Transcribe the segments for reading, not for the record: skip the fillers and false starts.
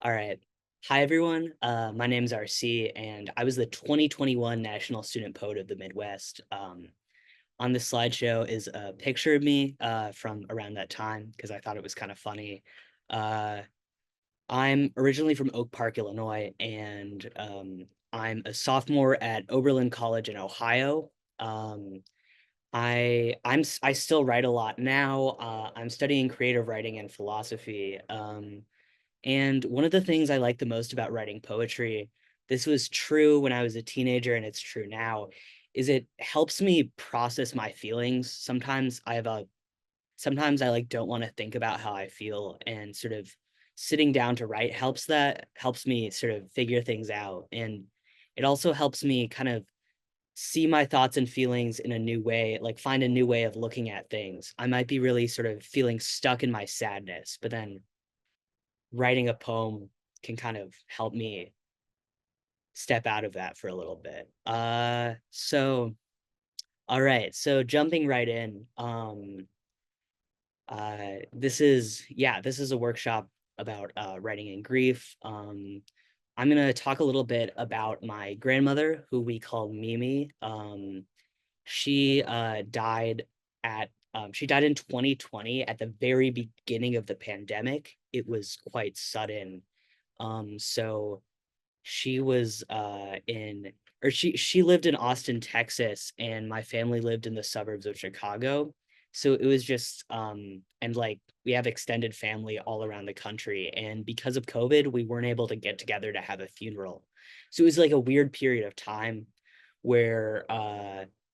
All right. Hi, everyone. My name's RC, and I was the 2021 National Student Poet of the Midwest. On this slideshow is a picture of me from around that time because I thought it was kind of funny. Uh, I'm originally from Oak Park, Illinois, and I'm a sophomore at Oberlin College in Ohio. Um, I still write a lot now. I'm studying creative writing and philosophy. And one of the things I like the most about writing poetry, this was true when I was a teenager and it's true now, is it helps me process my feelings. Sometimes I like don't want to think about how I feel, and sort of sitting down to write helps me sort of figure things out. And it also helps me kind of see my thoughts and feelings in a new way, like find a new way of looking at things. I might be really sort of feeling stuck in my sadness, but then writing a poem can kind of help me step out of that for a little bit. So all right, so jumping right in, this is a workshop about writing in grief. I'm gonna talk a little bit about my grandmother, who we call Mimi. She died she died in 2020 at the very beginning of the pandemic. It was quite sudden. So she was in or she lived in Austin, Texas, and my family lived in the suburbs of Chicago. So it was just and like we have extended family all around the country, and because of COVID, we weren't able to get together to have a funeral. So it was like a weird period of time where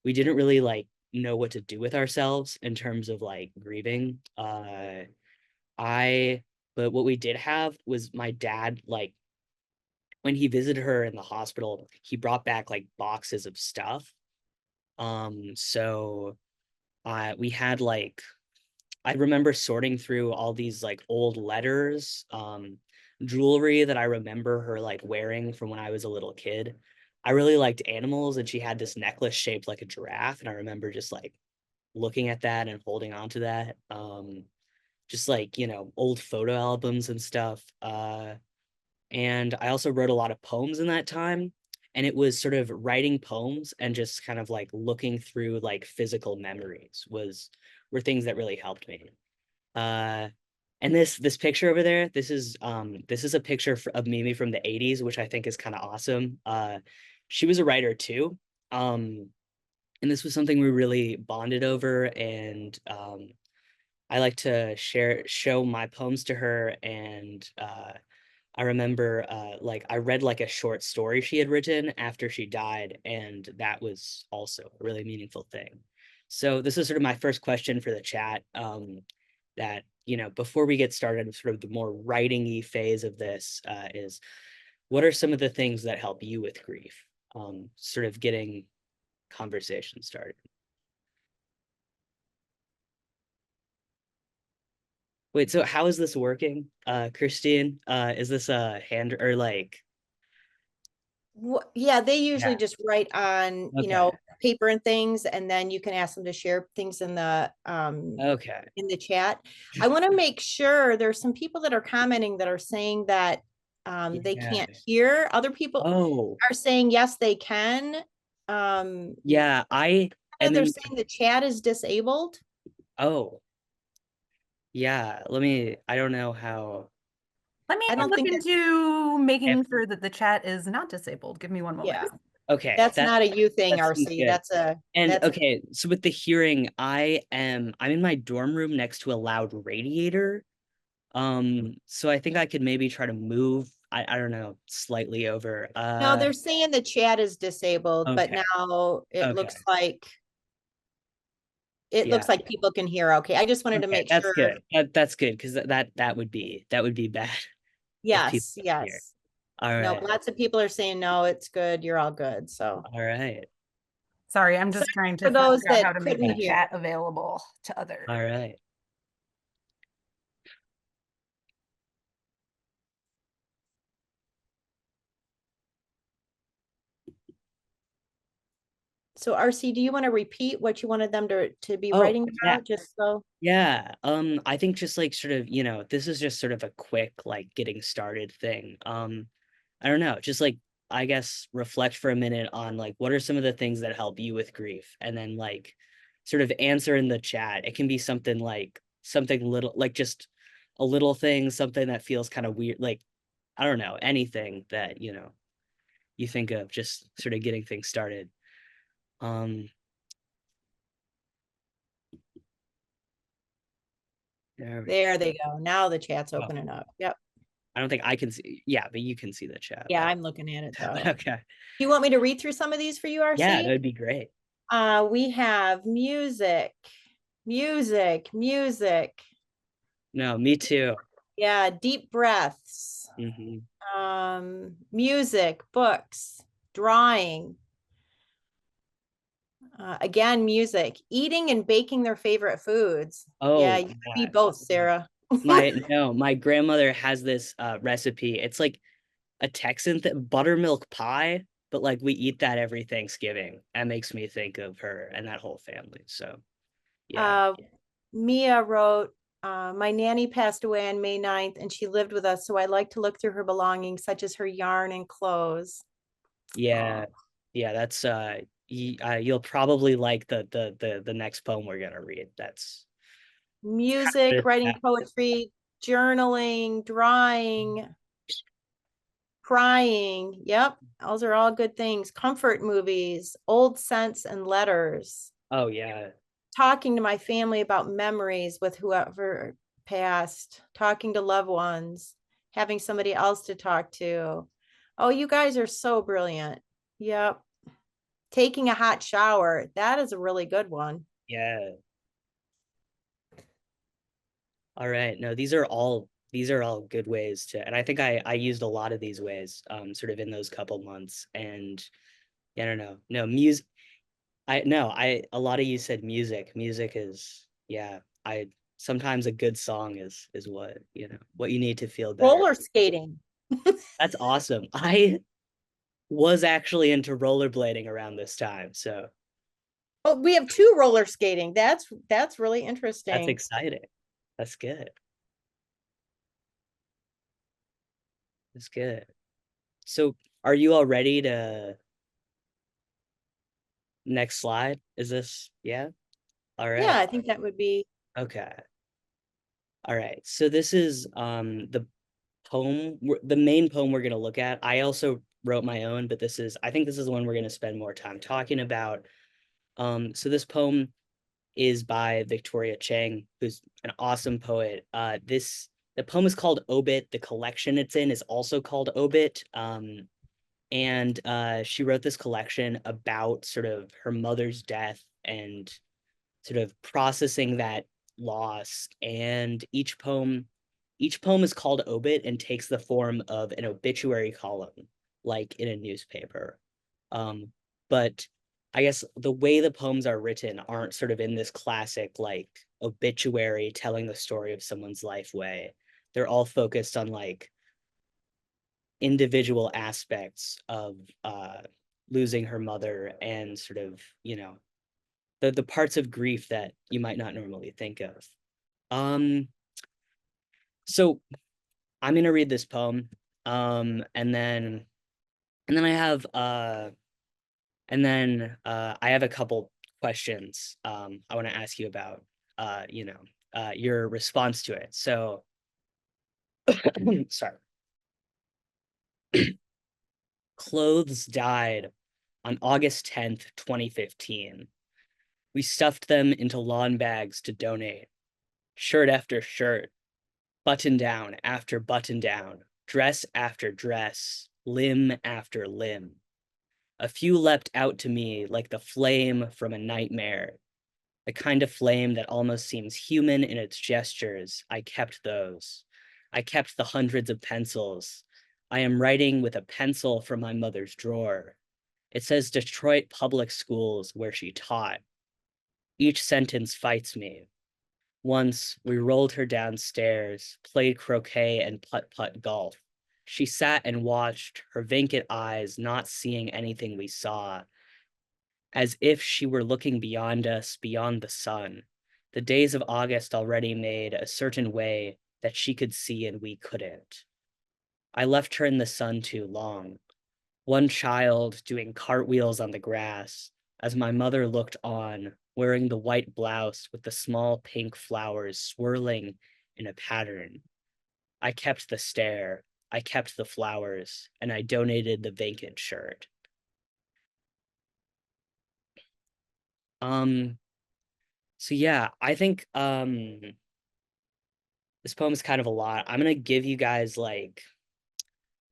we didn't really like know what to do with ourselves in terms of like grieving. I but what we did have was my dad, like when he visited her in the hospital, he brought back like boxes of stuff. So we had like I remember sorting through all these like old letters, jewelry that I remember her like wearing from when I was a little kid. I really liked animals, and she had this necklace shaped like a giraffe, and I remember just like looking at that and holding on to that. Just like, old photo albums and stuff. And I also wrote a lot of poems in that time. And it was sort of writing poems and just kind of like looking through like physical memories were things that really helped me. Uh, and this picture over there, this is a picture of Mimi from the 80s, which I think is kind of awesome. She was a writer too. And this was something we really bonded over. And I like to show my poems to her. And I remember like I read like a short story she had written after she died, and that was also a really meaningful thing. So this is sort of my first question for the chat. That before we get started, sort of the more writing-y phase of this is, what are some of the things that help you with grief? Sort of getting conversation started. Wait, so how is this working, Christine? Is this a hand or like? Yeah, they usually Yeah. just write on, Okay. paper and things, and then you can ask them to share things Okay. in the chat. I want to make sure there's some people that are commenting that are saying that they Yeah. can't hear. Other people Oh, are saying yes, they can. Um, yeah. And they're then, saying the chat is disabled. oh, yeah. I don't know how. Let me I don't look think that, into If, making sure that the chat is not disabled. Give me one moment. yeah, okay. that's not a you thing, That seems RC. good. And That's a okay. So with the hearing, I'm in my dorm room next to a loud radiator. So I think I could maybe try to move, I don't know, slightly over. no, they're saying the chat is disabled, but Okay. now Okay. it Yeah. looks like people can hear okay. I just wanted to Okay. make That's sure. good. That's good, because that would be bad if people Yes, don't hear. yes. All No, right. lots of people are saying, no, it's good. You're all good. So All right. Sorry, I'm sorry just trying to for those figure out how that to make couldn't the hear. chat available to others. All right. So RC, do you want to repeat what you wanted them to be Oh, writing yeah. about, just so? Yeah. I think just like sort of, this is just sort of a quick like getting started thing. I don't know, just like I guess reflect for a minute on like what are some of the things that help you with grief, and then like sort of answer in the chat. It can be something like something little, like just a little thing, something that feels kind of weird, like I don't know, anything that, you think of, just sort of getting things started. Um, there we There they go. Now the chat's go. opening up. Yep. I don't think I can see. Yeah, but you can see the chat. Yeah, I'm looking at it though. Okay. You want me to read through some of these for you, Yeah, RC? that would be great. We have music, music, music. No, me too. Yeah, deep breaths. Hmm. Music, books, drawing. Again, music, eating and baking their favorite foods. Yeah, Oh, you yeah. be both, Sarah. My grandmother has this recipe. It's like a Texan buttermilk pie, but like we eat that every Thanksgiving. That makes me think of her and that whole family. So yeah. Uh, Mia wrote, my nanny passed away on May 9th and she lived with us. So I like to look through her belongings, such as her yarn and clothes. Yeah. Yeah, that's you'll probably like the next poem we're gonna read. That's Music, writing yeah. poetry, journaling, drawing, crying. Yep. Those are all good things. Comfort movies, old scents and letters. Oh yeah. Talking to my family about memories with whoever passed, talking to loved ones, having somebody else to talk to. Oh, you guys are so brilliant. Yep. Taking a hot shower. That is a really good one. Yeah. All right. No, these are all good ways to, and I think I used a lot of these ways sort of in those couple months. And yeah, I don't know. No, music. I no, I a lot of you said music. Music is, yeah, I sometimes a good song is what you need to feel better. Roller skating. That's awesome. I was actually into rollerblading around this time, so Oh, we have two roller skating. That's really that's interesting. exciting. That's good. That's good. So are you all ready to next slide? Is this, yeah? All Yeah, right. I think that would be. Okay. All right. So this is the the main poem we're going to look at. I also wrote my own, but I think this is the one we're going to spend more time talking about. So this poem is by Victoria Chang, who's an awesome poet. The poem is called Obit. The collection it's in is also called Obit. And she wrote this collection about sort of her mother's death and sort of processing that loss. And each poem is called obit and takes the form of an obituary column, like in a newspaper. But I guess the way the poems are written aren't sort of in this classic like obituary telling the story of someone's life way. They're all focused on like individual aspects of losing her mother and sort of, the parts of grief that you might not normally think of. Um, so I'm gonna read this poem, and then I have I have a couple questions I want to ask you about your response to it. So sorry. Clothes died on August 10th, 2015. We stuffed them into lawn bags to donate. Shirt after shirt, button down after button down, dress after dress, limb after limb. A few leapt out to me like the flame from a nightmare, the kind of flame that almost seems human in its gestures. I kept those. I kept the hundreds of pencils. I am writing with a pencil from my mother's drawer. It says Detroit Public Schools, where she taught. Each sentence fights me. Once we rolled her downstairs, played croquet and putt-putt golf. She sat and watched, her vacant eyes not seeing anything we saw. as if she were looking beyond us, beyond the sun. The days of August already made a certain way that she could see and we couldn't. I left her in the sun too long, one child doing cartwheels on the grass, as my mother looked on, wearing the white blouse with the small pink flowers swirling in a pattern. I kept the stare, I kept the flowers, and I donated the vacant shirt. Um, so yeah, I think this poem is kind of a lot. I'm gonna give you guys like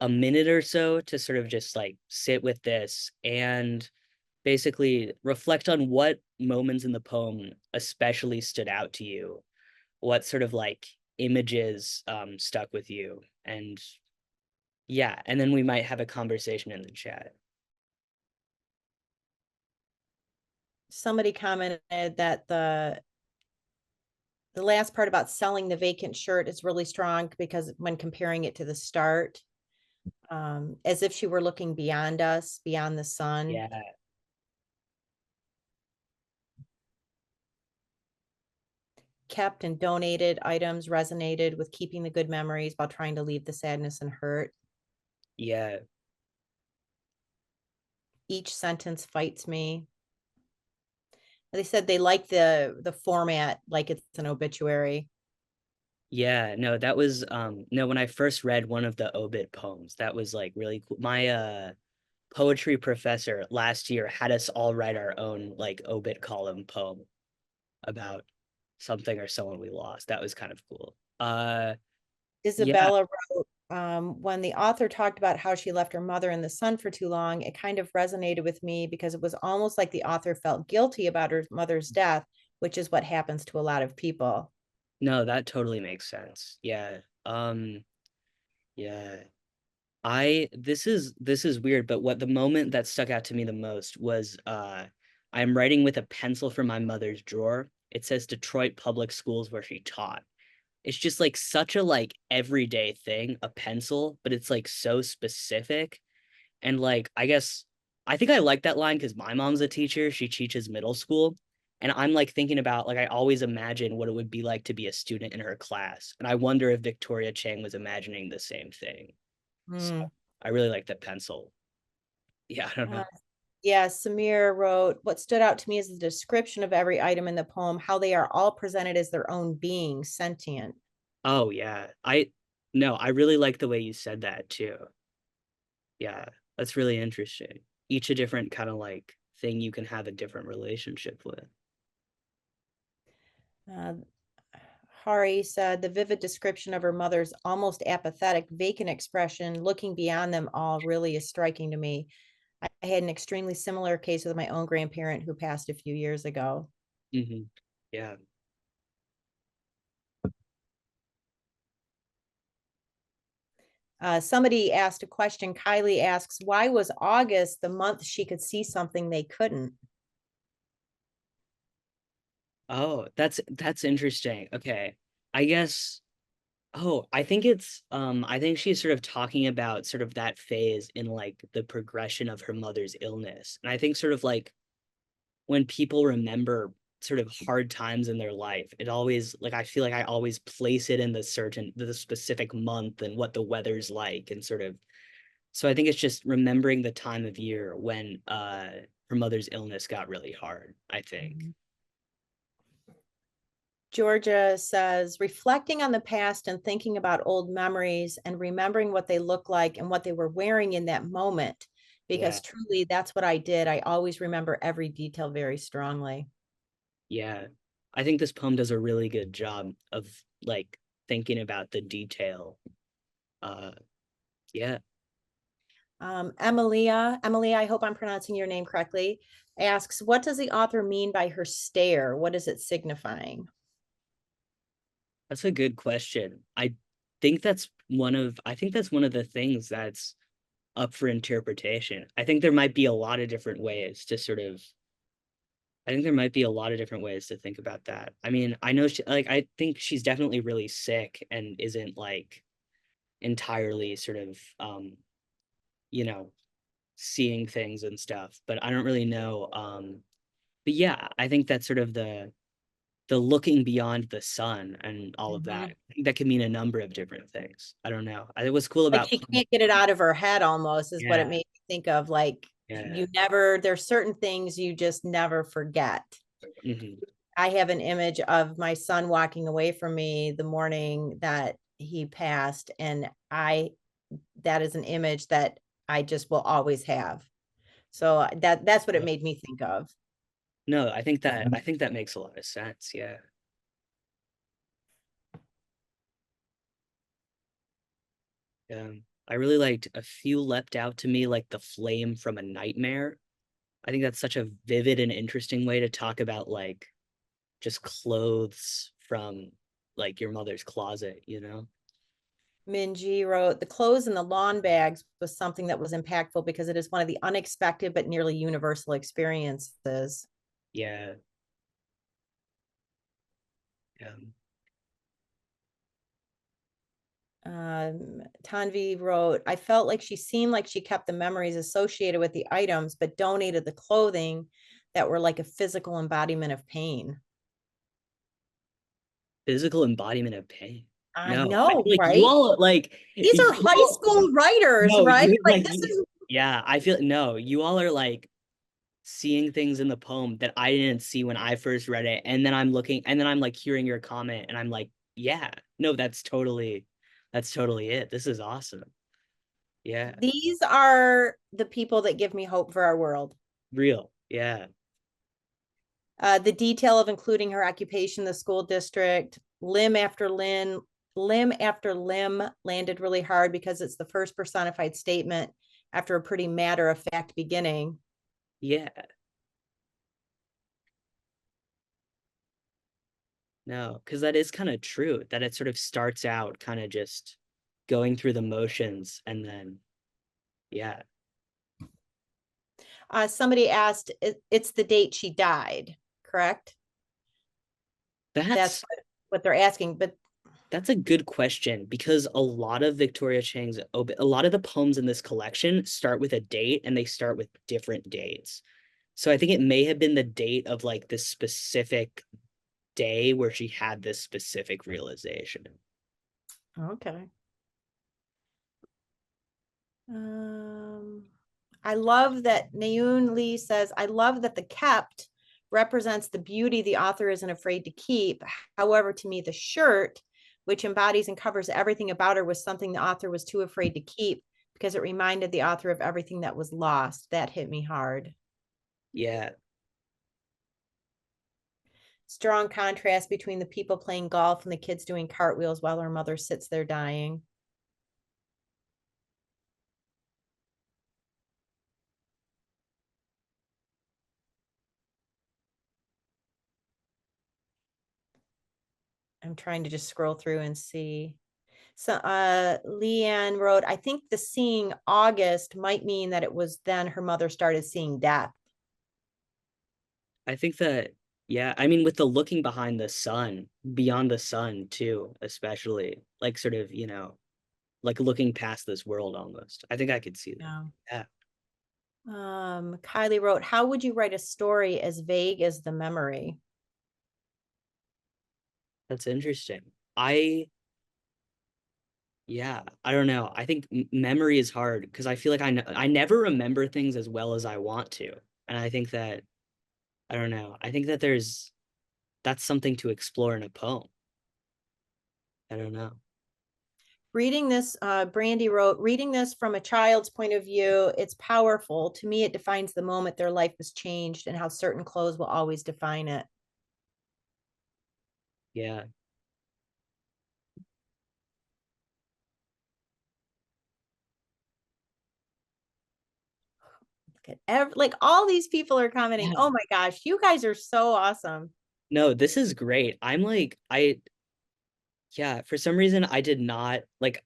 a minute or so to sort of just like sit with this and basically reflect on what moments in the poem especially stood out to you, what sort of like images stuck with you, and yeah, and then we might have a conversation in the chat. Somebody commented that the last part about selling the vacant shirt is really strong because when comparing it to the start, as if she were looking beyond us, beyond the sun. Yeah, Kept and donated items resonated with keeping the good memories while trying to leave the sadness and hurt. yeah, Each sentence fights me. They said they like the format like it's an obituary. yeah. No, that was no, when I first read one of the obit poems, that was like really cool. My poetry professor last year had us all write our own like obit column poem about something or someone we lost. That was kind of cool. Yeah, Isabella wrote, when the author talked about how she left her mother in the sun for too long, it kind of resonated with me because it was almost like the author felt guilty about her mother's death, which is what happens to a lot of people. no, that totally makes sense. Yeah. Yeah. This is weird, but what the moment that stuck out to me the most was I'm writing with a pencil from my mother's drawer. It says Detroit Public Schools where she taught. It's just like such a like everyday thing, a pencil, but it's like so specific. And like, I guess I think I like that line because my mom's a teacher. She teaches middle school. And I'm like thinking about like I always imagine what it would be like to be a student in her class. And I wonder if Victoria Chang was imagining the same thing. So Mm. I really like the pencil. Yeah, I don't Uh, know. yeah, Samir wrote, what stood out to me is the description of every item in the poem, how they are all presented as their own being, sentient. Oh yeah. I really like the way you said that too. Yeah, that's really interesting. Each a different kind of like thing you can have a different relationship with. Uh, Hari said the vivid description of her mother's almost apathetic, vacant expression, looking beyond them all, really is striking to me. I had an extremely similar case with my own grandparent who passed a few years ago. Yeah. Somebody asked a question. Kylie asks, why was August the month she could see something they couldn't? Oh, that's interesting. Okay. I guess I think it's I think she's sort of talking about sort of that phase in like the progression of her mother's illness. And I think sort of like when people remember sort of hard times in their life, it always like I feel like I always place it in the specific month and what the weather's like and sort of so I think it's just remembering the time of year when her mother's illness got really hard, I think. Georgia says, reflecting on the past and thinking about old memories and remembering what they look like and what they were wearing in that moment. Yeah. Because truly, that's what I did. I always remember every detail very strongly. Yeah. I think this poem does a really good job of like thinking about the detail. Uh yeah. Emilia, I hope I'm pronouncing your name correctly, asks, what does the author mean by her stare? What is it signifying? That's a good question. I think that's one of the things that's up for interpretation. I think there might be a lot of different ways to sort of I think there might be a lot of different ways to think about that. I mean, I know I think she's definitely really sick and isn't like entirely sort of you know, seeing things and stuff, but I don't really know. But yeah, I think that's sort of the looking beyond the sun and all of that. I think that can mean a number of different things. I don't know. It was cool Like about she can't get it out of her head almost is what it yeah, made me think of. Like yeah. you never, there's certain things you just never forget. Hmm. I have an image of my son walking away from me the morning that he passed, and that is an image that I just will always have. So that's what it made me think of. No, I think that makes a lot of sense. Yeah. I really liked a few leapt out to me like the flame from a nightmare. I think that's such a vivid and interesting way to talk about like just clothes from like your mother's closet, you know? Minji wrote, the clothes in the lawn bags was something that was impactful because it is one of the unexpected but nearly universal experiences. Yeah. Yeah. Tanvi wrote, I felt like she seemed like she kept the memories associated with the items, but donated the clothing that were like a physical embodiment of pain. Physical embodiment of pain. I No, I know, feel like you right? all like These you are high all school writers, no, right? you Like like this you, is yeah, I feel no, you all are like seeing things in the poem that I didn't see when I first read it. And then I'm looking and then I'm like hearing your comment and I'm like, yeah, no, that's totally it. This is awesome. Yeah. these are the people that give me hope for our world. Real. Yeah. The detail of including her occupation, the school district, limb after limb landed really hard because it's the first personified statement after a pretty matter of fact beginning. Yeah. No, because that is kind of true that it sort of starts out kind of just going through the motions and then yeah. Somebody asked, it's the date she died, correct? That's That's what they're asking. But that's a good question because a lot of Victoria Chang's a lot of the poems in this collection start with a date and they start with different dates. So I think it may have been the date of like this specific day where she had this specific realization. okay. I love that Nayoon Lee says, I love that the kept represents the beauty the author isn't afraid to keep. However, to me, the shirt, which embodies and covers everything about her, was something the author was too afraid to keep because it reminded the author of everything that was lost. That hit me hard. Yeah. Strong contrast between the people playing golf and the kids doing cartwheels while her mother sits there dying. I'm trying to just scroll through and see. So Leanne wrote, I think the seeing August might mean that it was then her mother started seeing death. I think that yeah, I mean with the looking behind the sun, beyond the sun too, especially like sort of, you know, like looking past this world almost. I think I could see that. Yeah. Yeah. Kylie wrote, how would you write a story as vague as the memory? That's interesting. I yeah, I don't know. I think memory is hard because I feel like I never remember things as well as I want to. And I think that I don't know. I think that that's something to explore in a poem. I don't know. Reading this, Brandy wrote, reading this from a child's point of view, it's powerful. To me, it defines the moment their life was changed and how certain clothes will always define it. Yeah. Like all these people are commenting. Yeah. Oh my gosh, you guys are so awesome. No, this is great. I'm like yeah, for some reason I did not like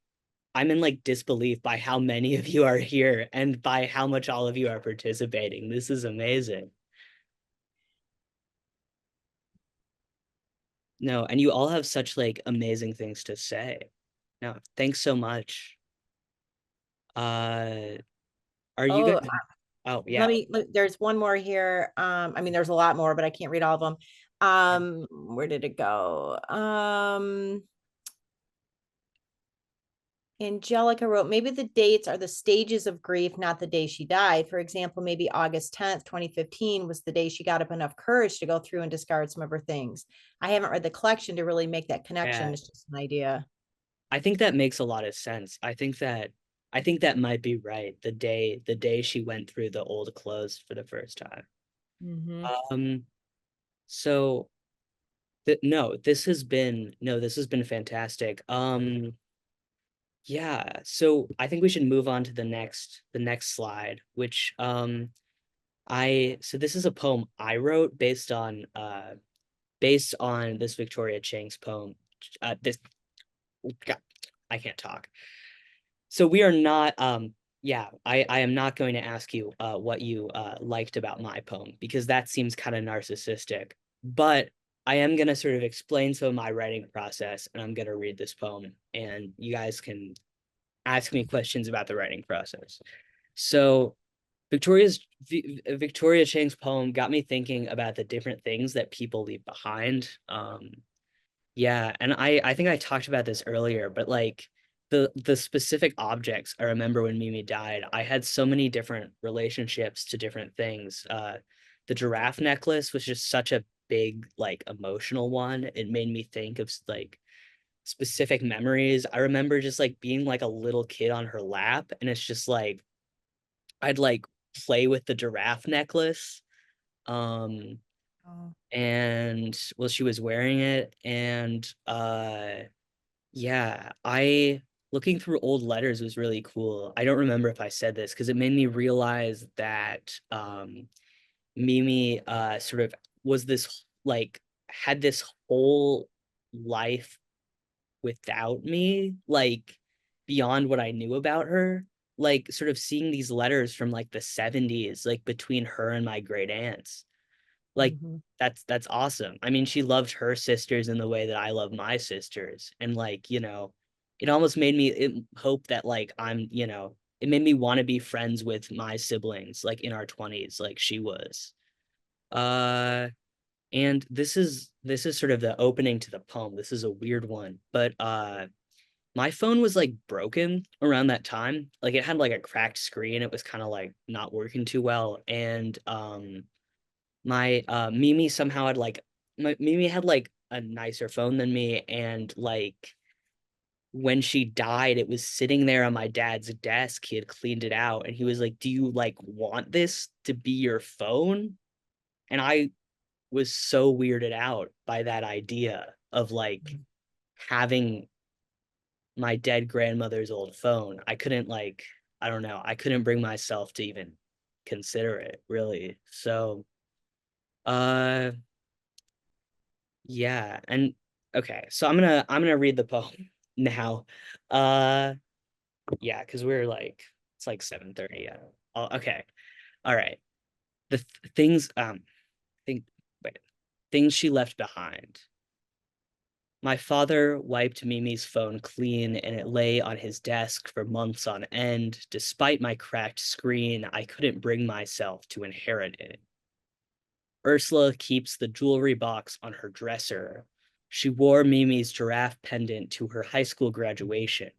I'm in like disbelief by how many of you are here and by how much all of you are participating. This is amazing. No, and you all have such like amazing things to say. No, thanks so much. Uh, Are you Oh, guys? Oh yeah. there's one more here. I mean, there's a lot more, but I can't read all of them. Where did it go? Angelica wrote, maybe the dates are the stages of grief, not the day she died. For example, maybe August 10th, 2015 was the day she got up enough courage to go through and discard some of her things. I haven't read the collection to really make that connection. Yeah. It's just an idea. I think that makes a lot of sense. I think that might be right. The day she went through the old clothes for the first time. Mm-hmm. Um, so no, this has been fantastic. Yeah, so I think we should move on to the next slide, which so this is a poem I wrote based on this Victoria Chang's poem. This God, I can't talk. So we are not yeah, I am not going to ask you what you liked about my poem because that seems kind of narcissistic. But I am going to sort of explain some of my writing process and I'm going to read this poem and you guys can ask me questions about the writing process. So Victoria Chang's poem got me thinking about the different things that people leave behind. Yeah, and I think I talked about this earlier, but like the specific objects I remember when Mimi died, I had so many different relationships to different things. The giraffe necklace was just such a big like emotional one. It made me think of like specific memories. I remember just like being like a little kid on her lap, and it's just like I'd like play with the giraffe necklace. Um, Oh. and well, she was wearing it, and yeah, I looking through old letters was really cool. I don't remember if I said this because it made me realize that Mimi sort of was this like had this whole life without me, like beyond what I knew about her. Like sort of seeing these letters from like the 70s, like between her and my great aunts. Like Mm-hmm. that's awesome. I mean, she loved her sisters in the way that I love my sisters. And like, it almost made me hope that like it made me want to be friends with my siblings like in our 20s like she was. Uh and this is sort of the opening to the poem. This is a weird one, but my phone was like broken around that time. Like it had like a cracked screen. It was kind of like not working too well. And my Mimi somehow had like Mimi had like a nicer phone than me, and like when she died, it was sitting there on my dad's desk. He had cleaned it out, and he was like, "Do you like want this to be your phone?" And I was so weirded out by that idea of like having my dead grandmother's old phone. I couldn't like, I don't know, I couldn't bring myself to even consider it really. So, uh, yeah, and okay, so I'm gonna read the poem now. Uh, yeah, because we're like it's like 7:30. Yeah. Oh, okay. All right. Things think wait things she left behind. My father wiped Mimi's phone clean and it lay on his desk for months on end. Despite my cracked screen, I couldn't bring myself to inherit it. Ursula keeps the jewelry box on her dresser. She wore Mimi's giraffe pendant to her high school graduation.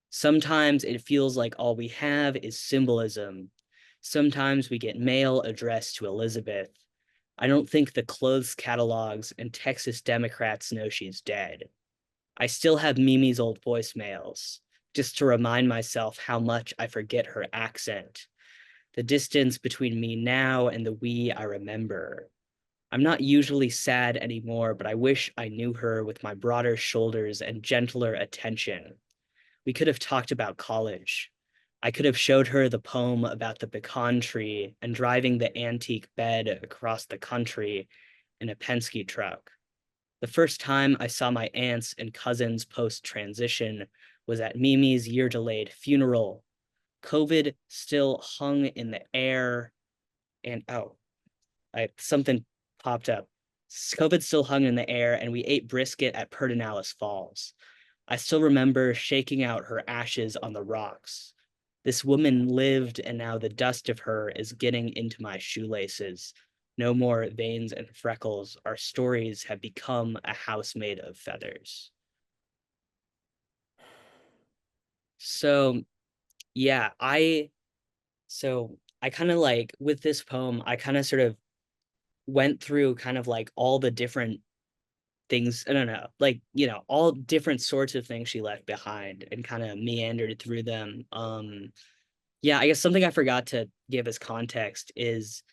Sometimes it feels like all we have is symbolism. Sometimes we get mail addressed to Elizabeth. I don't think the clothes catalogs and Texas Democrats know she's dead. I still have Mimi's old voicemails, just to remind myself how much I forget her accent. The distance between me now and the we I remember. I'm not usually sad anymore, but I wish I knew her with my broader shoulders and gentler attention. We could have talked about college. I could have showed her the poem about the pecan tree and driving the antique bed across the country in a Penske truck. The first time I saw my aunts and cousins post-transition was at Mimi's year-delayed funeral. COVID still hung in the air, and something popped up. COVID still hung in the air, and we ate brisket at Pedernales Falls. I still remember shaking out her ashes on the rocks. This woman lived, and now the dust of her is getting into my shoelaces. No more veins and freckles. Our stories have become a house made of feathers. So, yeah, I kind of like with this poem, I kind of sort of went through kind of like all the different things, I don't know, like, all different sorts of things she left behind and kind of meandered through them. Yeah, I guess something I forgot to give as context is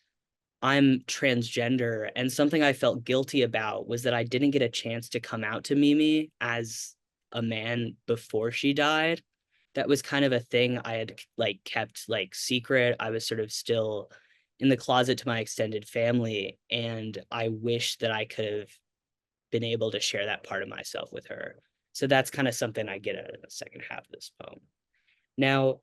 I'm transgender, and something I felt guilty about was that I didn't get a chance to come out to Mimi as a man before she died. That was kind of a thing I had like kept like secret. I was sort of still in the closet to my extended family, and I wish that I could have been able to share that part of myself with her. So that's kind of something I get out of the second half of this poem. Now,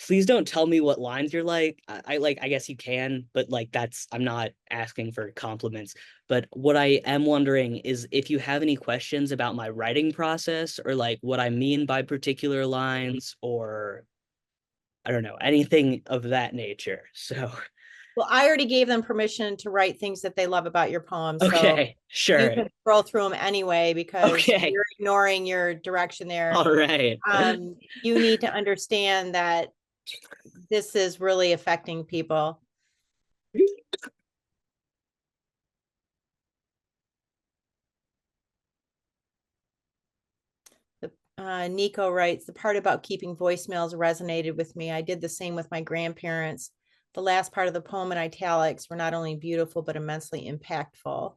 please don't tell me what lines you're like. I guess you can, but like I'm not asking for compliments. But what I am wondering is if you have any questions about my writing process, or like what I mean by particular lines, or I don't know, anything of that nature. So, Well, I already gave them permission to write things that they love about your poems. So okay, you sure. can scroll through them anyway because Okay. you're ignoring your direction there. All right. You need to understand that this is really affecting people. Nico writes, the part about keeping voicemails resonated with me. I did the same with my grandparents. The last part of the poem in italics were not only beautiful, but immensely impactful.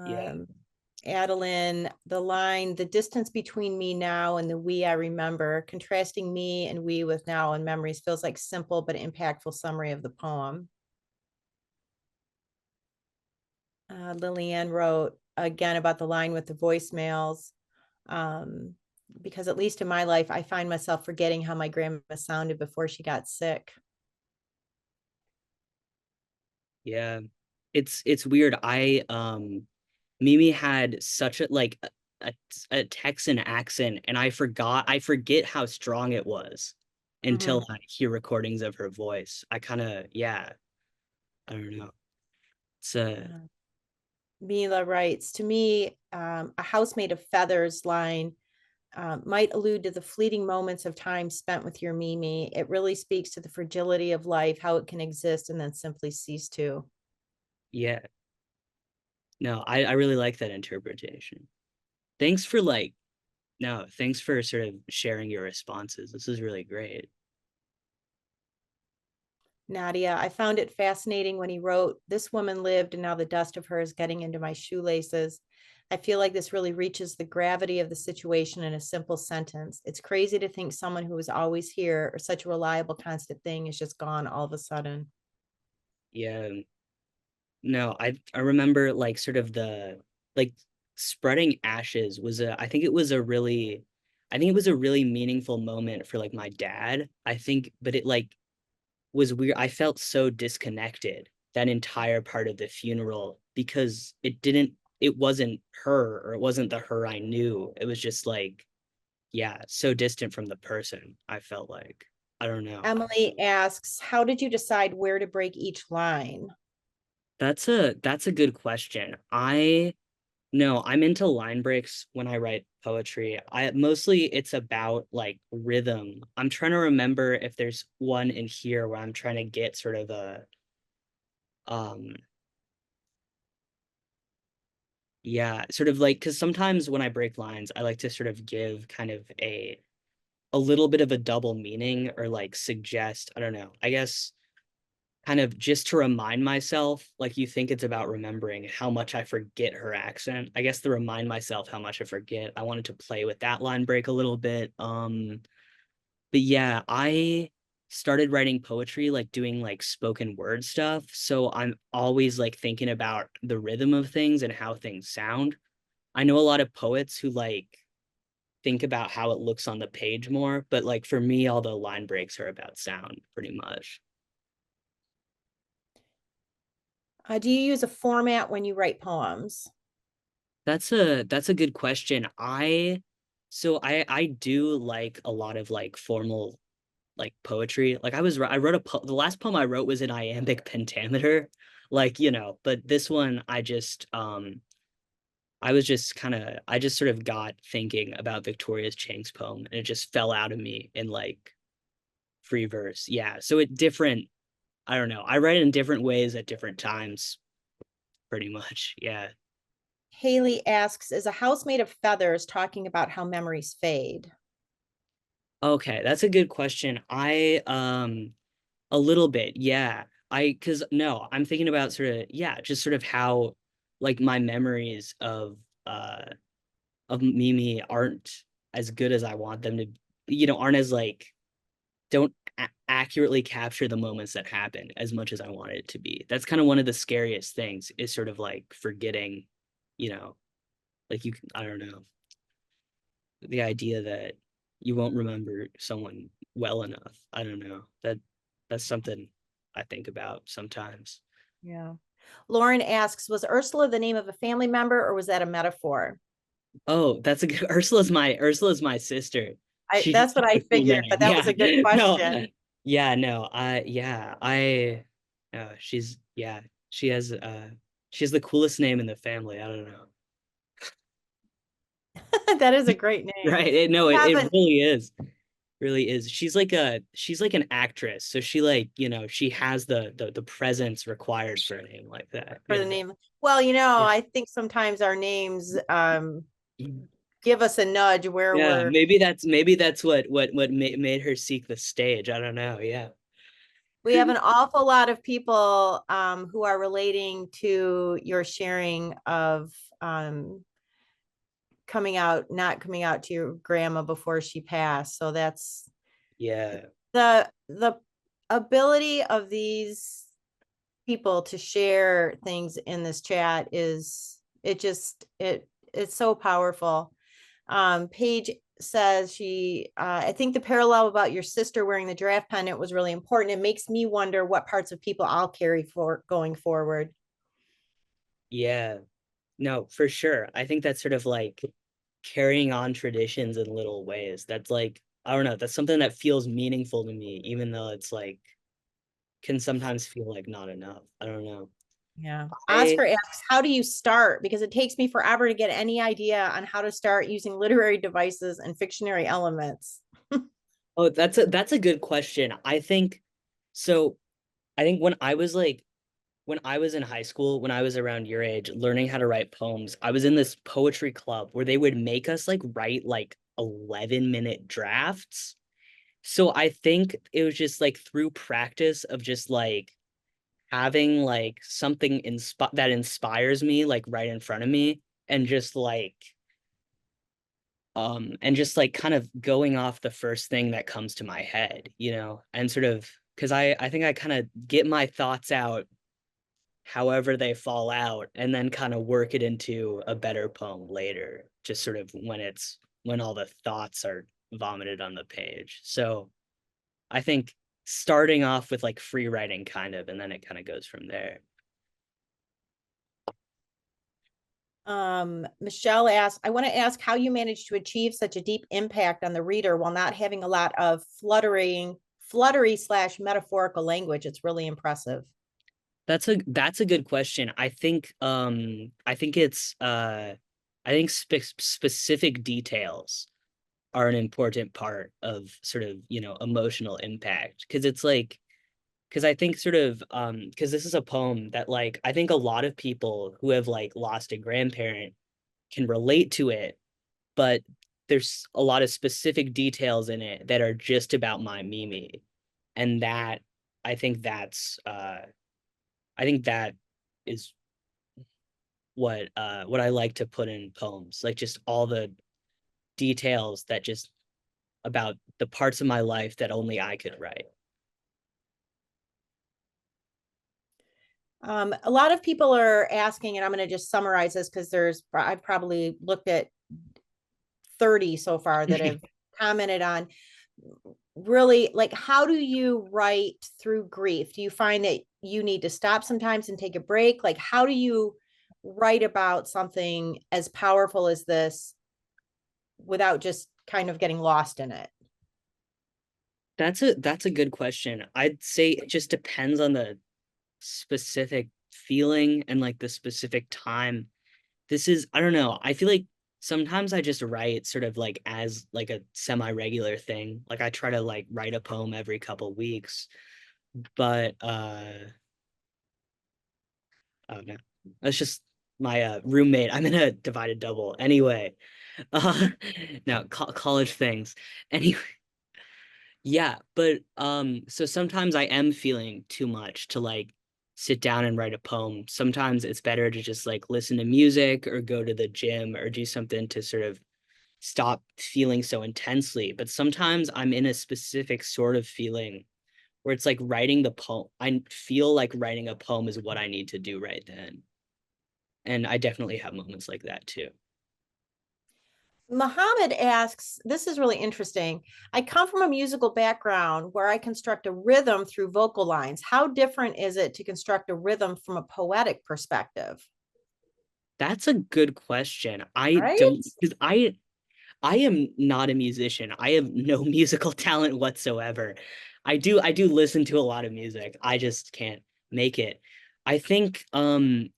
Yeah. Adeline, the line, the distance between me now and the we I remember, contrasting me and we with now and memories feels like simple but impactful summary of the poem. Lillian wrote again about the line with the voicemails. Because at least in my life, I find myself forgetting how my grandma sounded before she got sick. Yeah. It's weird. Mimi had such a like a Texan accent, and I forget how strong it was until Mm-hmm. I hear recordings of her voice. I kind of, yeah, I don't know. It's Mila writes, to me, a house made of feathers line might allude to the fleeting moments of time spent with your Mimi. It really speaks to the fragility of life, how it can exist and then simply cease to. yeah. No, I really like that interpretation. Thanks for like, no, thanks for sort of sharing your responses. This is really great. Nadia, I found it fascinating when he wrote, this woman lived and now the dust of her is getting into my shoelaces. I feel like this really reaches the gravity of the situation in a simple sentence. It's crazy to think someone who was always here or such a reliable, constant thing is just gone all of a sudden. Yeah. No, I remember like sort of the like spreading ashes was a I think it was a really meaningful moment for like my dad. I think, but it like was weird. I felt so disconnected that entire part of the funeral because it wasn't her, or it wasn't the her I knew. It was just like, yeah, so distant from the person. I felt like, I don't know. Emily asks, how did you decide where to break each line? That's a good question. No, I'm into line breaks when I write poetry. I mostly it's about like rhythm. I'm trying to remember if there's one in here where I'm trying to get sort of a um yeah, sort of like, because sometimes when I break lines, I like to sort of give kind of a little bit of a double meaning, or like suggest, I don't know, I guess kind of just to remind myself, like you think it's about remembering how much I forget her accent. I guess to remind myself how much I forget, I wanted to play with that line break a little bit. But yeah, I started writing poetry, like doing like spoken word stuff. So I'm always like thinking about the rhythm of things and how things sound. I know a lot of poets who like think about how it looks on the page more, but like for me, all the line breaks are about sound pretty much. Do you use a format when you write poems? That's a good question. So I do like a lot of like formal like poetry. Like I wrote the last poem I wrote was in iambic pentameter, like, but this one I was just I just sort of got thinking about Victoria Chang's poem and it just fell out of me in like free verse. Yeah. So I don't know. I write in different ways at different times, pretty much. Yeah. Haley asks, is a house made of feathers talking about how memories fade? Okay, that's a good question. A little bit, yeah. Cause no, I'm thinking about sort of, yeah, just sort of how like my memories of Mimi aren't as good as I want them to, aren't as like don't accurately capture the moments that happen as much as I want it to be. That's kind of one of the scariest things is sort of like forgetting, you know, like I don't know, the idea that you won't remember someone well enough. I don't know. That's something I think about sometimes. Yeah. Lauren asks, was Ursula the name of a family member or was that a metaphor? Oh, that's a good Ursula's my sister. She's That's what I a cool figured, name. but that was Yeah. a good No. question. Yeah, no. She's she has the coolest name in the family. I don't know. That is a great name. Right. No, We it haven't really is. Really is. She's like an actress. So she like, she has the presence required for a name like that. for the name. Well, Yeah. I think sometimes our names give us a nudge where Yeah, we're maybe that's what made her seek the stage. I don't know. Yeah. we have an awful lot of people who are relating to your sharing of not coming out to your grandma before she passed. So that's Yeah. the ability of these people to share things in this chat is it's so powerful. Paige says I think the parallel about your sister wearing the draft pennant was really important. It makes me wonder what parts of people I'll carry for going forward. Yeah. No, for sure. I think that's sort of like carrying on traditions in little ways. That's like, I don't know, that's something that feels meaningful to me, even though it's like can sometimes feel like not enough. I don't know. Yeah. I Oscar asks, how do you start? Because it takes me forever to get any idea on how to start using literary devices and fictionary elements. Oh, that's a good question. So I think when I was in high school, when I was around your age, learning how to write poems, I was in this poetry club where they would make us like write like 11-minute drafts. So I think it was just like through practice of just like having like something that inspires me like right in front of me and just like kind of going off the first thing that comes to my head, and sort of because I think I kind of get my thoughts out however they fall out and then kind of work it into a better poem later, just sort of when all the thoughts are vomited on the page. So I think starting off with like free writing kind of, and then it kind of goes from there. Michelle asks, I want to ask how you managed to achieve such a deep impact on the reader while not having a lot of fluttery slash metaphorical language. It's really impressive. That's a good question. I think specific details are an important part of sort of, emotional impact. Because I think sort of because this is a poem that like I think a lot of people who have like lost a grandparent can relate to it, but there's a lot of specific details in it that are just about my Mimi. And that I think that's I think that is what I like to put in poems, like just all the details that just about the parts of my life that only I could write. A lot of people are asking, and I'm going to just summarize this because I've probably looked at 30 so far that have commented on really like how do you write through grief? Do you find that you need to stop sometimes and take a break? Like how do you write about something as powerful as this without just kind of getting lost in it? That's a good question. I'd say it just depends on the specific feeling and like the specific time. This is, I don't know. I feel like sometimes I just write sort of like as like a semi-regular thing. Like I try to like write a poem every couple weeks, but oh no. That's just my roommate. I'm in a divided double. Anyway, uh no, college things. Anyway, yeah, but so sometimes I am feeling too much to like sit down and write a poem. Sometimes it's better to just like listen to music or go to the gym or do something to sort of stop feeling so intensely. But sometimes I'm in a specific sort of feeling where it's like writing the poem. I feel like writing a poem is what I need to do right then. And I definitely have moments like that too. Muhammad asks, this is really interesting. I come from a musical background where I construct a rhythm through vocal lines. How different is it to construct a rhythm from a poetic perspective? That's a good question. I Right? don't, because I am not a musician. I have no musical talent whatsoever. I do listen to a lot of music. I just can't make it. I think I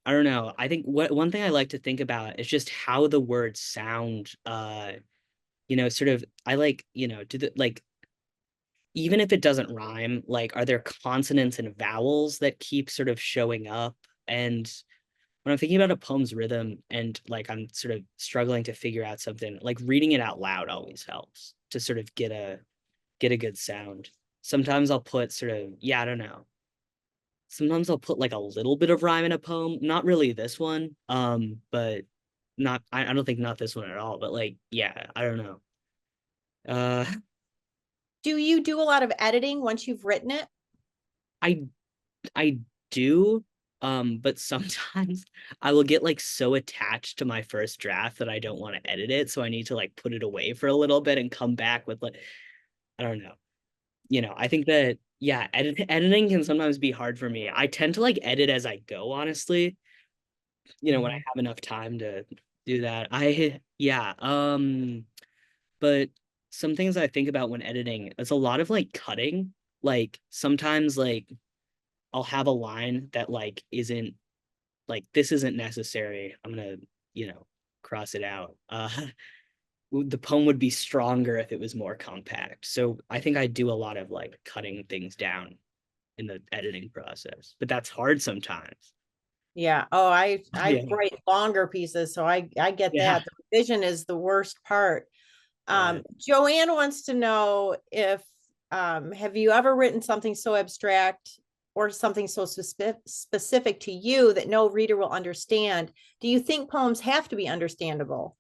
don't know. I think what one thing I like to think about is just how the words sound. Sort of I like, do the like even if it doesn't rhyme, like are there consonants and vowels that keep sort of showing up? And when I'm thinking about a poem's rhythm and like I'm sort of struggling to figure out something, like reading it out loud always helps to sort of get a good sound. Sometimes I'll put sort of, yeah, I don't know. Sometimes I'll put like a little bit of rhyme in a poem. Not really this one. But not I don't think not this one at all, but like, yeah, I don't know. Uh Do you do a lot of editing once you've written it? I I do, but sometimes I will get like so attached to my first draft that I don't want to edit it, so I need to like put it away for a little bit and come back with like I don't know. I think that yeah, editing can sometimes be hard for me. I tend to like edit as I go, honestly, when I Mhm. have enough time to do that. I yeah, but some things I think about when editing, it's a lot of like cutting. Like sometimes like I'll have a line that like isn't like this isn't necessary. I'm gonna, cross it out. The poem would be stronger if it was more compact. So I think I do a lot of like cutting things down in the editing process, but that's hard sometimes. Yeah. Oh, I Yeah. write longer pieces, so I get Yeah. that. The revision is the worst part. Yeah. Joanne wants to know if have you ever written something so abstract or something so specific to you that no reader will understand? Do you think poems have to be understandable?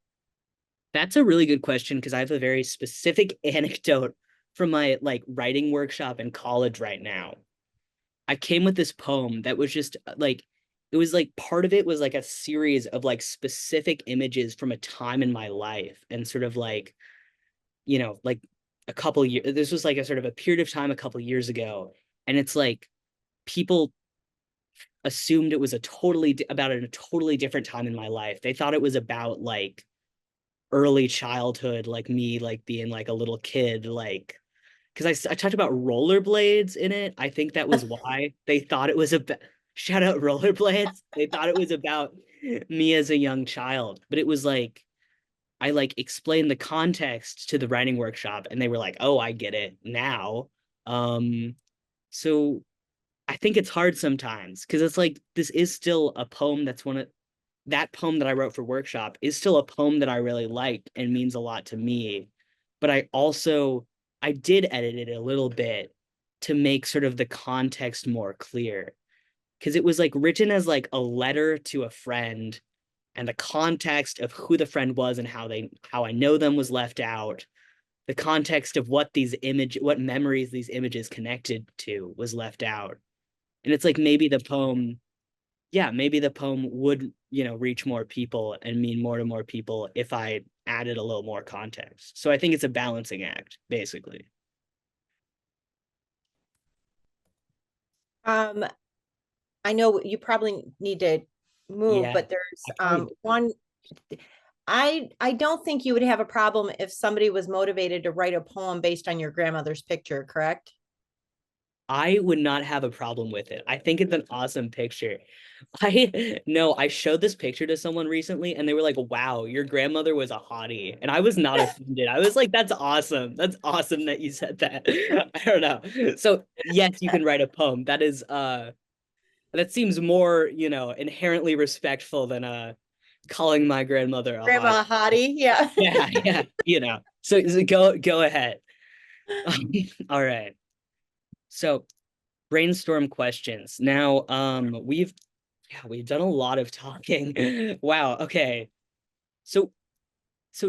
That's a really good question because I have a very specific anecdote from my like writing workshop in college right now. I came with this poem that was just like it was like part of it was like a series of like specific images from a time in my life and sort of like, like a couple years this was like a sort of a period of time a couple years ago. And it's like people assumed it was about a totally different time in my life. They thought it was about like early childhood, like me like being like a little kid, like because I talked about rollerblades in it. I think that was why they thought it was about shout out rollerblades. They thought it was about me as a young child, but it was like I like explained the context to the writing workshop and they were like, "Oh, I get it now." Um so I think it's hard sometimes because it's like this is still a poem that's one of that poem that I wrote for workshop is still a poem that I really liked and means a lot to me. But I did edit it a little bit to make sort of the context more clear. Because it was like written as like a letter to a friend, and the context of who the friend was and how I know them was left out. The context of what memories these images connected to was left out. And it's like maybe the poem would, reach more people and mean more to more people if I added a little more context. So I think it's a balancing act, basically. Um, I know you probably need to move, Yeah, but there's I probably one. I don't think you would have a problem if somebody was motivated to write a poem based on your grandmother's picture, correct? I would not have a problem with it. I think it's an awesome picture. I no, I showed this picture to someone recently and they were like, "Wow, your grandmother was a hottie." And I was not offended. I was like, "That's awesome. That's awesome that you said that." I don't know. So, yes, you can write a poem. That is that seems more, inherently respectful than calling my grandmother a hottie. Grandma hottie, yeah. Yeah, yeah, So go ahead. All right. So, brainstorm questions. Now, we've done a lot of talking. Wow, okay. So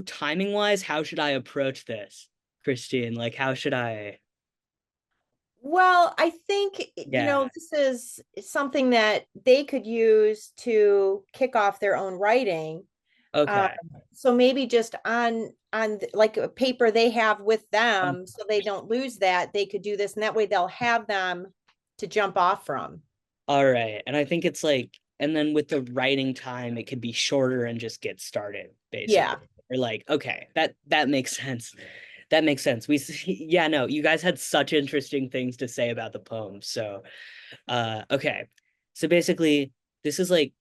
timing wise, how should I approach this, Christine? Like how should I? Well, I think, Yeah. this is something that they could use to kick off their own writing. Um, Okay. so maybe just like a paper they have with Um, them, so they don't lose that, they could do this, and that way they'll have them to jump off from. all right. And I think it's like, and then with the writing time, it could be shorter and just get started, Yeah. basically. Or like, okay, that makes sense. That makes sense. Yeah, no, you guys had such interesting things to say about the poem. So, okay. So basically, this is like,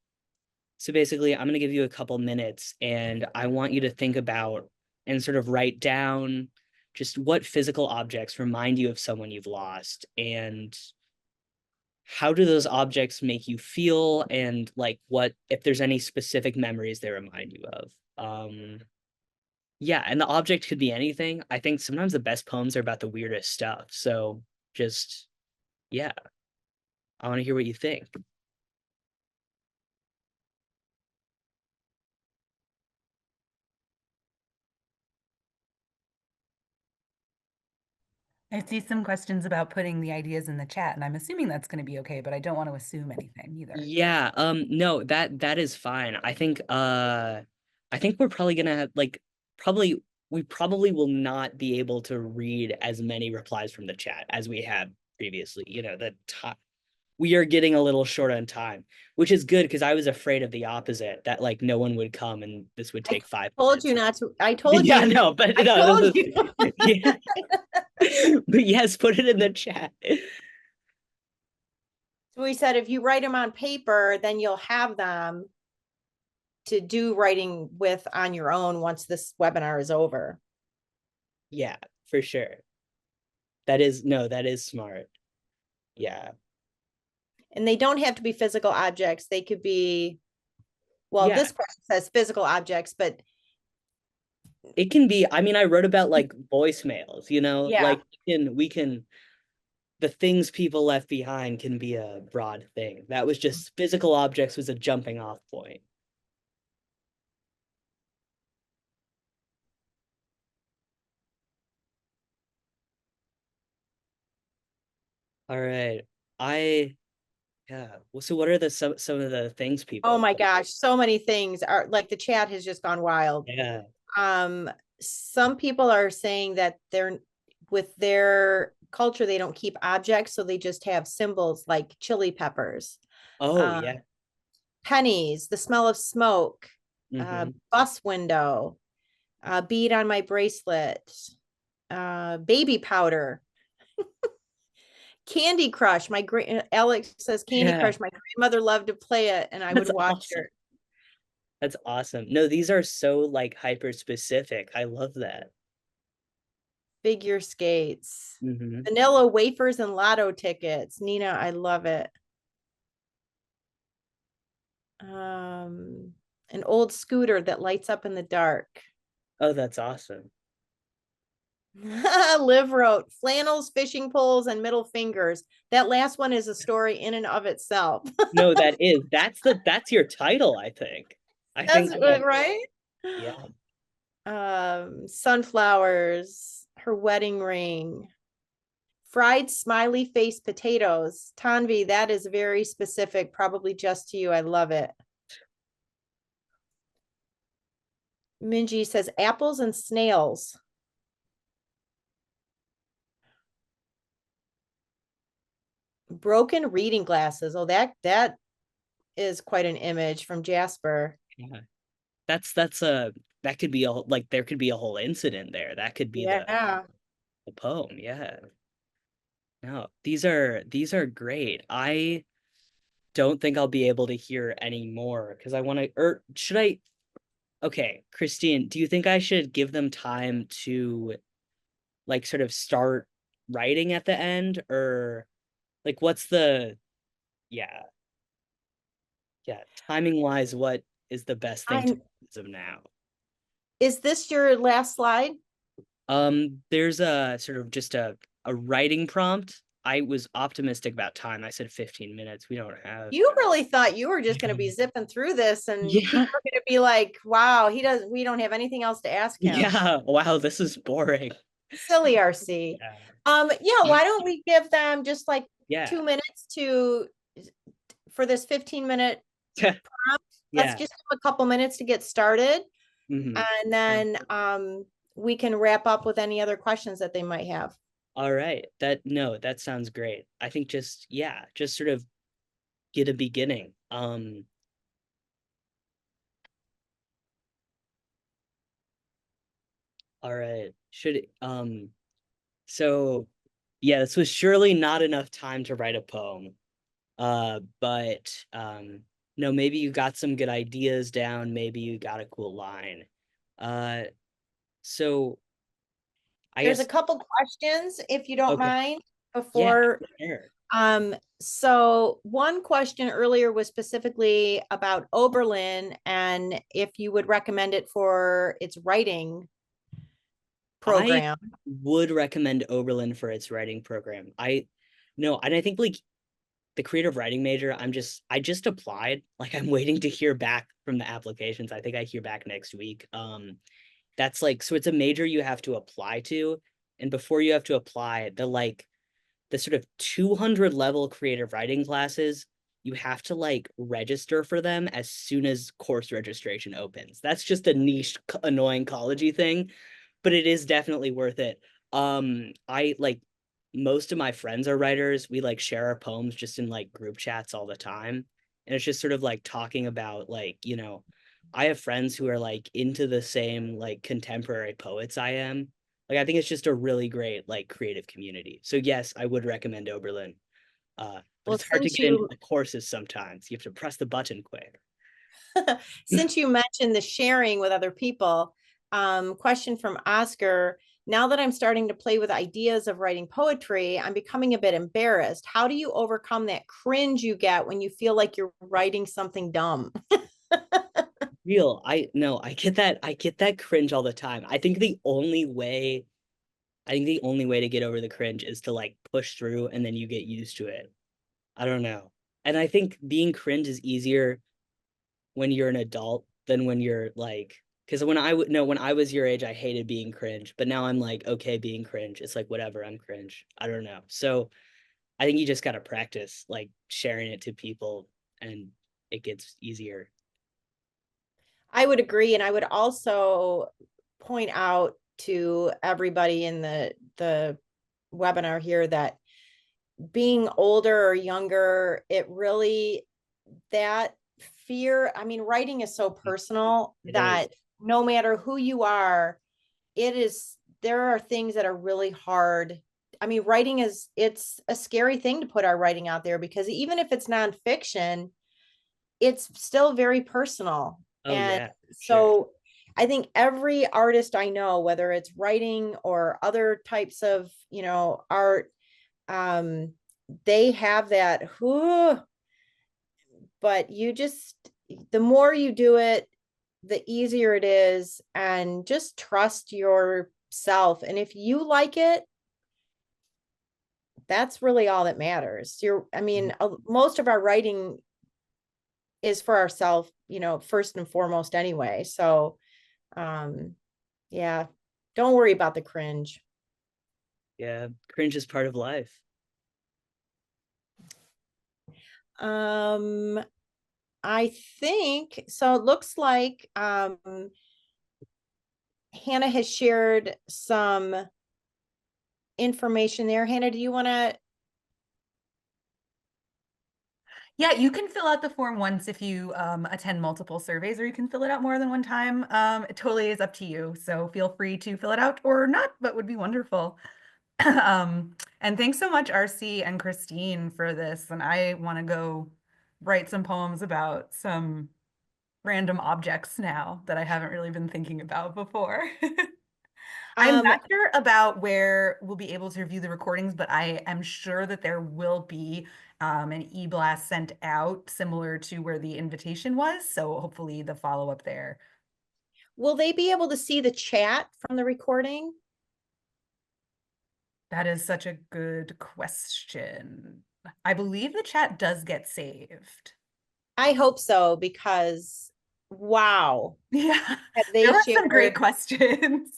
so basically, I'm going to give you a couple minutes and I want you to think about and sort of write down just what physical objects remind you of someone you've lost and how do those objects make you feel and like what if there's any specific memories they remind you of. Yeah, and the object could be anything. I think sometimes the best poems are about the weirdest stuff. So just yeah, I want to hear what you think. I see some questions about putting the ideas in the chat, and I'm assuming that's going to be okay, but I don't want to assume anything either. Yeah, no, that is fine. I think we're probably gonna have like probably we probably will not be able to read as many replies from the chat as we had previously. The time we are getting a little short on time, which is good because I was afraid of the opposite, that like no one would come and this would I take 5 told you minutes. not to. I told Yeah, you. no, but I no, told you. yeah. But yes, put it in the chat. We said if you write them on paper, then you'll have them to do writing with on your own once this webinar is over. Yeah, for sure. That is smart. Yeah. And they don't have to be physical objects. They could be, well, Yeah, this question says physical objects, but it can be. I mean, I wrote about like voicemails, yeah. like we can the things people left behind can be a broad thing. That was just physical objects was a jumping off point. All right. I Yeah. Well, so what are some of the things Oh people my gosh, so many things are like the chat has just gone wild. Yeah. Um, some people are saying that they're with their culture, they don't keep objects, so they just have symbols like chili peppers, Oh, uh, yeah. pennies, the smell of smoke, Mm-hmm. bus window, bead on my bracelet, baby powder, Candy Crush. Alex says Candy Yeah. Crush. My grandmother loved to play it, and I would That's watch awesome. her. That's awesome. No, these are so like hyper specific. I love that. Figure skates, Mm-hmm. vanilla wafers, and lotto tickets. Nina, I love it. An old scooter that lights up in the dark. Oh, that's awesome. Liv wrote flannels, fishing poles, and middle fingers. That last one is a story in and of itself. No, that's your title, I think. I That's think that, right. yeah. Sunflowers, her wedding ring, fried smiley face potatoes. Tanvi, that is very specific, probably just to you. I love it. Minji says apples and snails. Broken reading glasses. Oh, that is quite an image from Jasper. Yeah. that's a that could be a like there could be a whole incident there. That could be Yeah. the poem. Yeah. No, these are great. I don't think I'll be able to hear any more because I want to, or should I? Okay, Kristine, do you think I should give them time to like sort of start writing at the end, or like what's the, yeah, yeah, timing wise, what is the best thing to I'm, do as of now? is this your last slide? There's a sort of just a writing prompt. I was optimistic about time. I said 15 minutes. We don't have. You really thought you were just going to be zipping through this and people Yeah. are going to be like, wow, we don't have anything else to ask him. Yeah. Wow, this is boring. Silly RC. Yeah. Yeah, why don't we give them just like Yeah. 2 minutes for this 15-minute prompt? Let's Yeah. just have a couple minutes to get started. Mhm. And then we can wrap up with any other questions that they might have. All right. No, that sounds great. I think just, yeah, just sort of get a beginning. All right. So yeah, this was surely not enough time to write a poem. But no, maybe you got some good ideas down, maybe you got a cool line. Uh, so I There's a guess, couple questions, if you don't okay, mind, yeah, before. sure. So one question earlier was specifically about Oberlin and if you would recommend it for its writing I program. would recommend Oberlin for its writing program. I no, and I think like the creative writing major, I just applied. Like I'm waiting to hear back from the applications. I think I hear back next week. That's like, so it's a major you have to apply to, and before you have to apply, the sort of 200 level creative writing classes, you have to like register for them as soon as course registration opens. That's just a niche, annoying collegey thing, but it is definitely worth it. I like most of my friends are writers. We like share our poems just in like group chats all the time. And it's just sort of like talking about like, I have friends who are like into the same like contemporary poets I am. Like I think it's just a really great like creative community. So yes, I would recommend Oberlin. But Well, it's hard to since get into you the courses sometimes. You have to press the button quick. since you mentioned the sharing with other people, question from Oscar. Now that I'm starting to play with ideas of writing poetry, I'm becoming a bit embarrassed. How do you overcome that cringe you get when you feel like you're writing something dumb? Real, I no, I get that cringe all the time. I think the only way to get over the cringe is to like push through and then you get used to it. I don't know. And I think being cringe is easier when you're an adult than when you're like, because when I would no, when I was your age, I hated being cringe, but now I'm like, okay, being cringe. It's like whatever, I'm cringe. I don't know. So I think you just gotta practice like sharing it to people and it gets easier. I would agree. And I would also point out to everybody in the webinar here that being older or younger, it really, that fear, I mean, writing is so personal It is. that no matter who you are, there are things that are really hard. I mean, it's a scary thing to put our writing out there because even if it's nonfiction, it's still very personal. Oh And yeah, sure. so I think every artist I know, whether it's writing or other types of, art, um, they have that, whew, but the more you do it, the easier it is. And just trust yourself. And if you like it, that's really all that matters. I mean, most of our writing is for ourselves, first and foremost anyway. So, um, yeah, don't worry about the cringe. Yeah, cringe is part of life. Um, I think so. It looks like Hannah has shared some information there. Hannah, do you want to? Yeah, you can fill out the form once if you attend multiple surveys, or you can fill it out more than one time. It totally is up to you. So feel free to fill it out or not, but would be wonderful. And thanks so much, RC and Kristine, for this. And I want to go write some poems about some random objects now that I haven't really been thinking about before. I'm Um, not sure about where we'll be able to review the recordings, but I am sure that there will be an e-blast sent out similar to where the invitation was. So hopefully the follow-up there. will they be able to see the chat from the recording? That is such a good question. I believe the chat does get saved. I hope so, because wow, Yeah, have there they were some great shared, questions.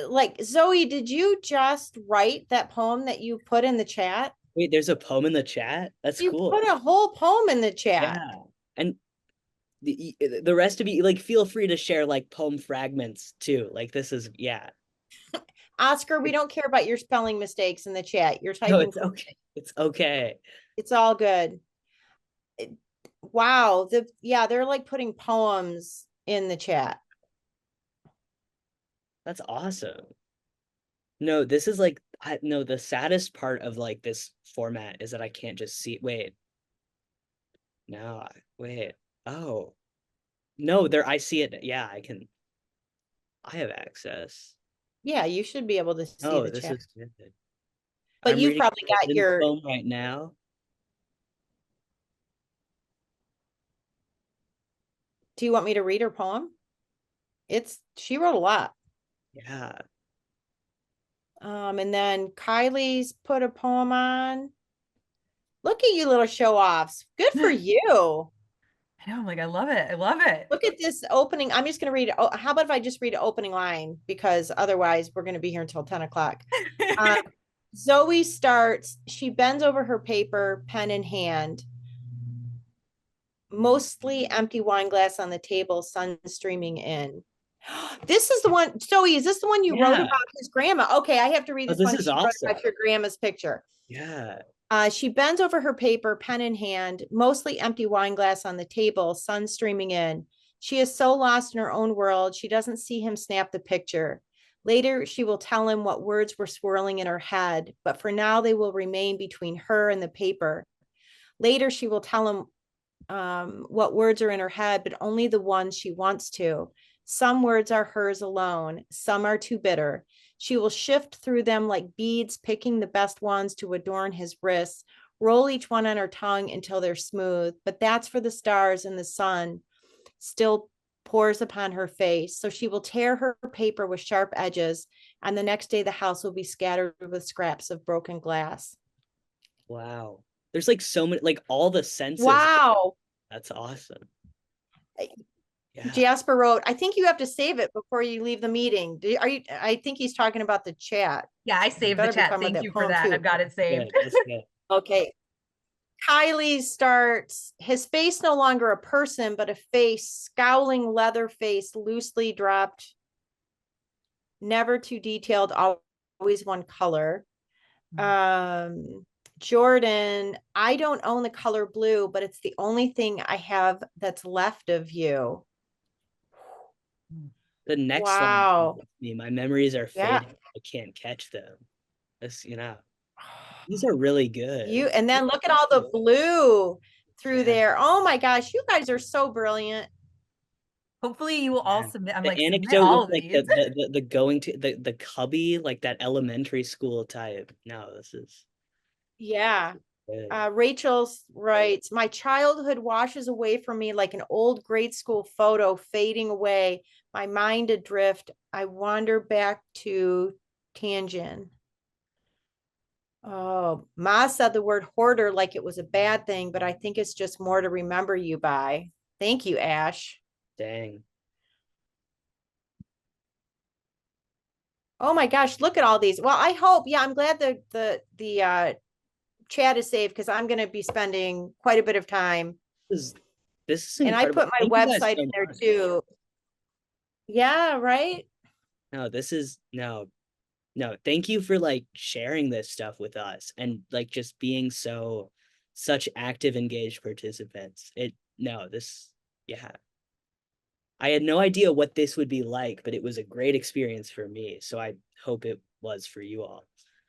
like, Zoe, did you just write that poem that you put in the chat? Wait, there's a poem in the chat? That's You cool. put a whole poem in the chat. Yeah. And the rest of you, like, feel free to share like poem fragments too. Like this is, yeah. Oscar, we don't care about your spelling mistakes in the chat. You're No, typing, it's okay. It's okay. it's all good. Wow, yeah, they're like putting poems in the chat. That's awesome. No, this is like, no, the saddest part of like this format is that I can't just see. Wait, no, wait. Oh, no, there, I see it. Yeah, I have access. Yeah, you should be able to see Oh, the this chat. is good. But I'm you've reading probably got Golden's your, poem right now. do you want me to read her poem? She wrote a lot. Yeah. And then Kylie's put a poem on. Look at you little show offs. Good for I you. know, I'm like, I love it. I love it. Look at this opening. I'm just going to read it. Oh, how about if I just read an opening line? Because otherwise we're going to be here until 10 o'clock. Zoe starts, she bends over her paper, pen in hand, mostly empty wine glass on the table, sun streaming in. This is the one, Zoe, is this the one you wrote Yeah. about his grandma? Okay, I have to read Oh, this this one. is She wrote awesome. about your grandma's picture. Yeah. She bends over her paper, pen in hand, mostly empty wine glass on the table, sun streaming in. She is so lost in her own world, she doesn't see him snap the picture. Later, she will tell him what words were swirling in her head, but for now, they will remain between her and the paper. Later, she will tell him what words are in her head, but only the ones she wants to. Some words are hers alone, some are too bitter. She will shift through them like beads, picking the best ones to adorn his wrists, roll each one on her tongue until they're smooth. But that's for the stars, and the sun still pours upon her face. So she will tear her paper with sharp edges, and the next day the house will be scattered with scraps of broken glass. Wow. There's like so many, like all the senses. Wow. That's awesome. Yeah. Jasper wrote, I think you have to save it before you leave the meeting. Are you, I think he's talking about the chat. Yeah, I saved the chat. Thank you for that. I've got it saved. Good. That's good. Okay. Kylie starts, his face no longer a person, but a face, scowling leather face, loosely dropped, never too detailed, always one color. Jordan, I don't own the color blue, but it's the only thing I have that's left of you. The next Wow. line, me, my memories are Yeah. fading. I can't catch them. This, these are really good. And then look at all the blue through Yeah. there. Oh my gosh, you guys are so brilliant. Hopefully you will all Yeah. submit. I'm The like, submit anecdote all with of like these. the going to the cubby, like that elementary school type. No, this is Yeah. good. Rachel writes, my childhood washes away from me like an old grade school photo fading away, my mind adrift. I wander back to Tangent. Oh, Ma said the word hoarder like it was a bad thing, but I think it's just more to remember you by. Thank you, Ash. Dang. Oh my gosh, look at all these. Well, I hope, yeah, I'm glad the chat is saved because I'm going to be spending quite a bit of time. This is And I incredible. put my Thank you guys website so in there much. too. Yeah, right. No, this is no. Thank you for like sharing this stuff with us and like just being so such active, engaged participants. Yeah. I had no idea what this would be like, but it was a great experience for me. So I hope it was for you all.